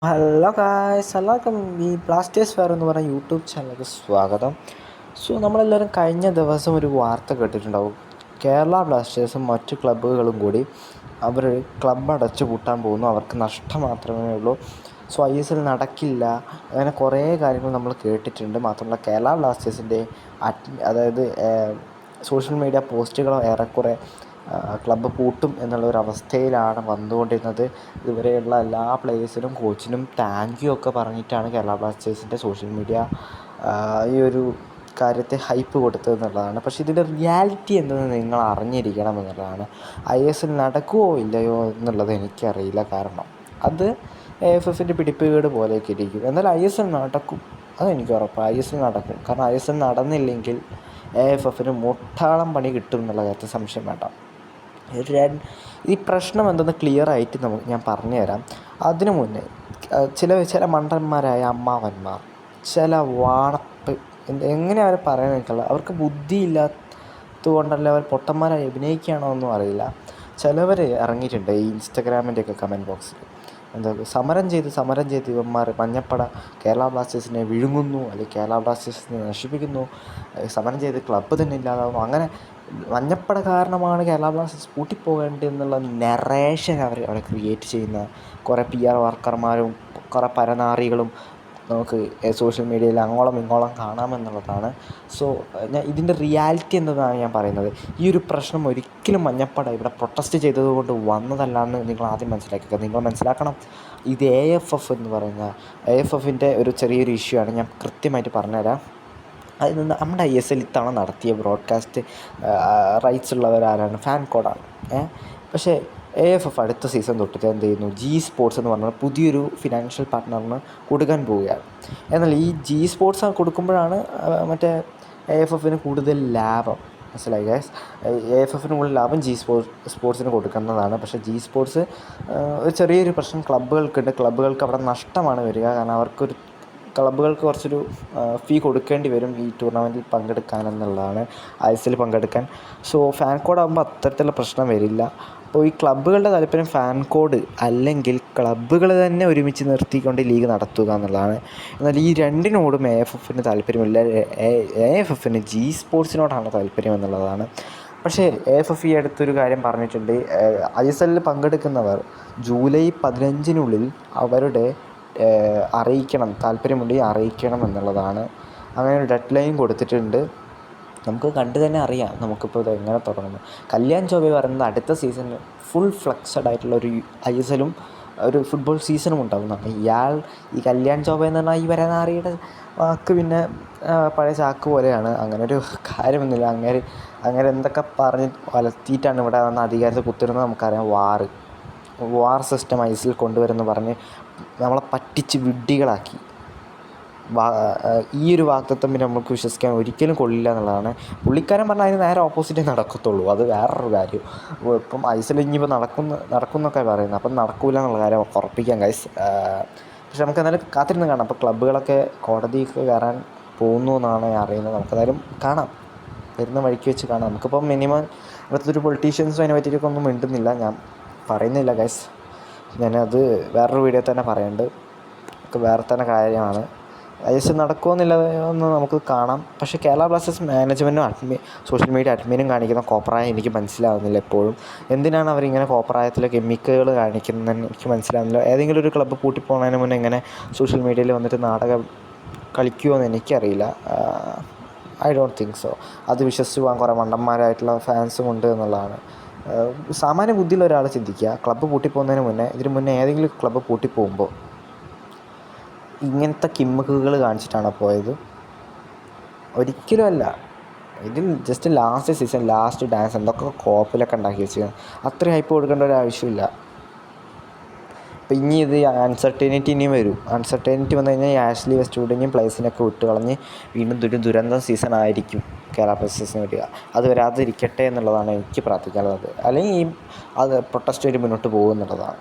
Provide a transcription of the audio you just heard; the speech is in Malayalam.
ഹലോ ഗായ്സ്, എല്ലാവർക്കും ഈ ബ്ലാസ്റ്റേഴ്സ് ഫെയർ എന്ന് പറയുന്ന യൂട്യൂബ് ചാനലിലേക്ക് സ്വാഗതം. നമ്മളെല്ലാവരും കഴിഞ്ഞ ദിവസം ഒരു വാർത്ത കേട്ടിട്ടുണ്ടാവും. കേരള ബ്ലാസ്റ്റേഴ്സും മറ്റു ക്ലബ്ബുകളും കൂടി അവർ ക്ലബ്ബ് അടച്ചു പൂട്ടാൻ പോകുന്നു, അവർക്ക് നഷ്ടം മാത്രമേ ഉള്ളൂ. ISL നടക്കില്ല, അങ്ങനെ കുറേ കാര്യങ്ങൾ നമ്മൾ കേട്ടിട്ടുണ്ട്. മാത്രമല്ല കേരള ബ്ലാസ്റ്റേഴ്സിൻ്റെ അതായത് സോഷ്യൽ മീഡിയ പോസ്റ്റുകളോ ഏറെക്കുറെ ക്ലബ്ബ് പൂട്ടും എന്നുള്ളൊരവസ്ഥയിലാണ് വന്നുകൊണ്ടിരുന്നത്. ഇതുവരെയുള്ള എല്ലാ പ്ലേയേഴ്സിനും കോച്ചിനും താങ്ക് യു ഒക്കെ പറഞ്ഞിട്ടാണ് കേരള ബ്ലാസ്റ്റേഴ്സിൻ്റെ സോഷ്യൽ മീഡിയ ഈ ഒരു കാര്യത്തെ ഹൈപ്പ് കൊടുത്തത് എന്നുള്ളതാണ്. പക്ഷേ ഇതിൻ്റെ റിയാലിറ്റി എന്തെന്ന് നിങ്ങൾ അറിഞ്ഞിരിക്കണം എന്നുള്ളതാണ്. ISL നടക്കുമോ ഇല്ലയോ എന്നുള്ളത് എനിക്കറിയില്ല, കാരണം അത് AFFൻ്റെ പിടിപ്പുകേട് പോലെയൊക്കെ ഇരിക്കും. എന്നാൽ ISL നടക്കും, അതെനിക്ക് ഉറപ്പാണ്. ISL നടക്കും, കാരണം ISL നടന്നില്ലെങ്കിൽ AFFന് മുട്ടാളം പണി കിട്ടും എന്നുള്ള കാര്യത്തിൽ സംശയം വേണ്ട. ഈ പ്രശ്നം എന്തെന്ന് ക്ലിയർ ആയിട്ട് ഞാൻ പറഞ്ഞു തരാം. അതിനു മുന്നേ ചില മണ്ടന്മാരായ അമ്മാവന്മാർ, ചില വാണപ്പ്, എങ്ങനെ അവർ പറയാൻ നിൽക്കില്ല, അവർക്ക് ബുദ്ധിയില്ലാത്തത് കൊണ്ടല്ല, അവർ പൊട്ടന്മാരായി അഭിനയിക്കുകയാണോ ഒന്നും അറിയില്ല. ചിലവർ ഇറങ്ങിയിട്ടുണ്ട് ഈ ഇൻസ്റ്റഗ്രാമിൻ്റെയൊക്കെ കമൻറ്റ് ബോക്സിൽ, സമരം ചെയ്ത് ഇവന്മാർ മഞ്ഞപ്പട കേരള ബ്ലാസ്റ്റേഴ്സിനെ വിഴുങ്ങുന്നു, അല്ലെങ്കിൽ കേരള ബ്ലാസ്റ്റേഴ്സിനെ നശിപ്പിക്കുന്നു, സമരം ചെയ്ത് ക്ലബ്ബ് തന്നെ ഇല്ലാതാവുന്നു, അങ്ങനെ മഞ്ഞപ്പട കാരണമാണ് കേരള ബ്ലാസ്റ്റേഴ്സ് പൂട്ടിപ്പോകേണ്ടതെന്നുള്ള നറേഷൻ അവിടെ ക്രിയേറ്റ് ചെയ്യുന്ന കുറേ PR വർക്കർമാരും കുറേ പരനാറികളും നമുക്ക് സോഷ്യൽ മീഡിയയിൽ അങ്ങോളം ഇങ്ങോളം കാണാമെന്നുള്ളതാണ്. ഞാൻ ഇതിൻ്റെ റിയാലിറ്റി എന്നതാണ് ഞാൻ പറയുന്നത്. ഈ ഒരു പ്രശ്നം ഒരിക്കലും മഞ്ഞപ്പട ഇവിടെ പ്രൊട്ടസ്റ്റ് ചെയ്തതുകൊണ്ട് വന്നതല്ലാന്ന് നിങ്ങൾ ആദ്യം മനസ്സിലാക്കുക. നിങ്ങൾ മനസ്സിലാക്കണം, ഇത് AFF എന്ന് പറയുന്ന AFFൻ്റെ ഒരു ചെറിയൊരു ഇഷ്യൂ ആണ്. ഞാൻ കൃത്യമായിട്ട് പറഞ്ഞുതരാം. അതിൽ നിന്ന് നമ്മുടെ ISL ഇത്തവണ നടത്തിയ ബ്രോഡ്കാസ്റ്റ് റൈറ്റ്സ് ഉള്ളവരാരാണ്? ഫാൻകോഡാണ്. പക്ഷേ AFF അടുത്ത സീസൺ തൊട്ടിട്ട് എന്ത് ചെയ്യുന്നു? G-Sports എന്ന് പറഞ്ഞാൽ പുതിയൊരു ഫിനാൻഷ്യൽ പാർട്ട്ണറിന് കൊടുക്കാൻ പോവുകയാണ്. എന്നാൽ ഈ G-Sports കൊടുക്കുമ്പോഴാണ് മറ്റേ AFFന് കൂടുതൽ ലാഭം. മനസ്സിലായി ഗൈസ്? AFFന് കൂടുതൽ ലാഭം G-Sportsന് കൊടുക്കുന്നതാണ്. പക്ഷേ G-Sports ഒരു ചെറിയൊരു പ്രശ്നം ക്ലബ്ബുകൾക്കുണ്ട്. ക്ലബ്ബുകൾക്ക് അവിടെ നഷ്ടമാണ് വരിക, കാരണം ക്ലബ്ബുകൾക്ക് കുറച്ചൊരു ഫീ കൊടുക്കേണ്ടി വരും ഈ ടൂർണമെൻറ്റിൽ പങ്കെടുക്കാനെന്നുള്ളതാണ്, ISL പങ്കെടുക്കാൻ. ഫാൻ കോഡാകുമ്പോൾ അത്തരത്തിലുള്ള പ്രശ്നം വരില്ല. അപ്പോൾ ഈ ക്ലബ്ബുകളുടെ താല്പര്യം ഫാൻ കോഡ് അല്ലെങ്കിൽ ക്ലബ്ബുകൾ തന്നെ ഒരുമിച്ച് നിർത്തിക്കൊണ്ട് ലീഗ് നടത്തുക എന്നുള്ളതാണ്. എന്നാൽ ഈ രണ്ടിനോടും AFFന് താല്പര്യമില്ല. AFFന് G-Sportsനോടാണ് താല്പര്യം എന്നുള്ളതാണ്. പക്ഷേ AFF ഈ അടുത്തൊരു കാര്യം പറഞ്ഞിട്ടുണ്ട്. ISL പങ്കെടുക്കുന്നവർ ജൂലൈ 15 അവരുടെ താല്പര്യമുണ്ടെങ്കിൽ അറിയിക്കണം എന്നുള്ളതാണ്. അങ്ങനെ ഒരു ഡെഡ് ലൈൻ കൊടുത്തിട്ടുണ്ട്. നമുക്ക് കണ്ടു തന്നെ അറിയാം നമുക്കിപ്പോൾ ഇത് എങ്ങനെ തുടങ്ങുന്നു. കല്യാൺ ചൗബെ പറയുന്നത് അടുത്ത സീസണിൽ ഫുൾ ഫ്ലെക്സഡ് ആയിട്ടുള്ള ഒരു ISLും ഒരു ഫുട്ബോൾ സീസണും ഉണ്ടാകുന്നതാണ്. ഈ കല്യാൺ ചൗബെ എന്ന് പറഞ്ഞാൽ ഈ വരനാറിയുടെ വാക്ക് പിന്നെ പഴയ ചാക്ക് പോലെയാണ്. അങ്ങനെ ഒരു കാര്യമൊന്നുമില്ല. അങ്ങനെ എന്തൊക്കെ പറഞ്ഞ് വലത്തിയിട്ടാണ് ഇവിടെ വന്ന അധികാരത്തിൽ കുത്തിരുന്നത് നമുക്കറിയാം. വാർ സിസ്റ്റം ISL കൊണ്ടുവരുമെന്ന് പറഞ്ഞ് നമ്മളെ പറ്റിച്ച് വിഡ്ഢികളാക്കി. ഈ ഒരു വാഗ്ദത്തം പിന്നെ നമുക്ക് വിശ്വസിക്കാൻ ഒരിക്കലും കൊള്ളില്ല എന്നുള്ളതാണ്. പുള്ളിക്കാരൻ പറഞ്ഞാൽ അതിന് നേരെ ഓപ്പോസിറ്റേ നടക്കത്തുള്ളൂ. അത് വേറൊരു കാര്യം. ഇപ്പം ISL ഇനിയിപ്പോൾ നടക്കുന്നൊക്കെ പറയുന്നത്, അപ്പം നടക്കില്ല എന്നുള്ള കാര്യം ഉറപ്പിക്കാം ഗൈസ്. പക്ഷെ നമുക്ക് എന്തായാലും കാത്തിരുന്ന് കാണാം. അപ്പോൾ ക്ലബ്ബുകളൊക്കെ കോടതിക്ക് കയറാൻ പോകുന്നു എന്നാണ് അറിയുന്നത്. നമുക്കെന്തായാലും കാണാം, വരുന്ന വഴിക്ക് വെച്ച് കാണാം. നമുക്കിപ്പം മിനിമം ഇവിടുത്തെ പൊളിറ്റീഷ്യൻസും അതിനെ പറ്റിയിട്ടൊക്കെ ഒന്നും മിണ്ടുന്നില്ല, ഞാൻ പറയുന്നില്ല ഗൈസ്. ഞാനത് വേറൊരു വീഡിയോ തന്നെ പറയുന്നുണ്ട്. വേറെ തന്നെ കാര്യമാണ്. ISL നടക്കുമെന്നുള്ളതൊന്ന് നമുക്ക് കാണാം. പക്ഷേ കേരള ബ്ലാസ്റ്റേഴ്സ് മാനേജ്മെൻറ്റും സോഷ്യൽ മീഡിയ അഡ്മിനും കാണിക്കുന്ന കോപ്രായം എനിക്ക് മനസ്സിലാവുന്നില്ല എപ്പോഴും. എന്തിനാണ് അവരിങ്ങനെ കോപ്രായത്തിലെ കെമിക്കലുകൾ കാണിക്കുന്നതെന്ന് എനിക്ക് മനസ്സിലാവുന്നില്ല. ഏതെങ്കിലും ഒരു ക്ലബ്ബ് പൂട്ടിപ്പോകുന്നതിന് മുന്നേ ഇങ്ങനെ സോഷ്യൽ മീഡിയയിൽ വന്നിട്ട് നാടകം കളിക്കുമോ എന്ന് എനിക്കറിയില്ല. I don't think so. അത് വിശ്വസിച്ച് പോകാൻ കുറേ മണ്ടന്മാരായിട്ടുള്ള ഫാൻസും ഉണ്ട് എന്നുള്ളതാണ്. സാമാന്യ ബുദ്ധിയുള്ള ഒരാൾ ചിന്തിക്കുക, ക്ലബ്ബ് പൂട്ടിപ്പോകുന്നതിന് മുന്നേ, ഇതിന് മുന്നേ ഏതെങ്കിലും ക്ലബ്ബ് പൂട്ടിപ്പോകുമ്പോൾ ഇങ്ങനത്തെ കിമ്മക്കുകൾ കാണിച്ചിട്ടാണ് പോയത്? ഒരിക്കലും അല്ല. ഇതിൽ just last season last dance എന്തൊക്കെ കോപ്പിലൊക്കെ ഉണ്ടാക്കി വെച്ച് അത്രയും ഹൈപ്പ് കൊടുക്കേണ്ട ഒരു ആവശ്യമില്ല. അപ്പം ഇനി ഇത് അൺസർട്ടനിറ്റി ഇനിയും വരും. അൺസർട്ടനിറ്റി വന്നു കഴിഞ്ഞാൽ ആഷ്ലി വെസ്റ്റ്വുഡിനെയും പ്ലേസിനൊക്കെ വിട്ട് കളഞ്ഞ് വീണ്ടും ദുരന്തം സീസൺ ആയിരിക്കും കേരള ബ്ലാസ്റ്റേഴ്സിന് വരിക. അത് വരാതിരിക്കട്ടെ എന്നുള്ളതാണ് എനിക്ക് പ്രാർത്ഥിക്കാനുള്ളത്. അല്ലെങ്കിൽ അത് പ്രൊട്ടസ്റ്റ് ആയിട്ട് മുന്നോട്ട് പോകും എന്നുള്ളതാണ്.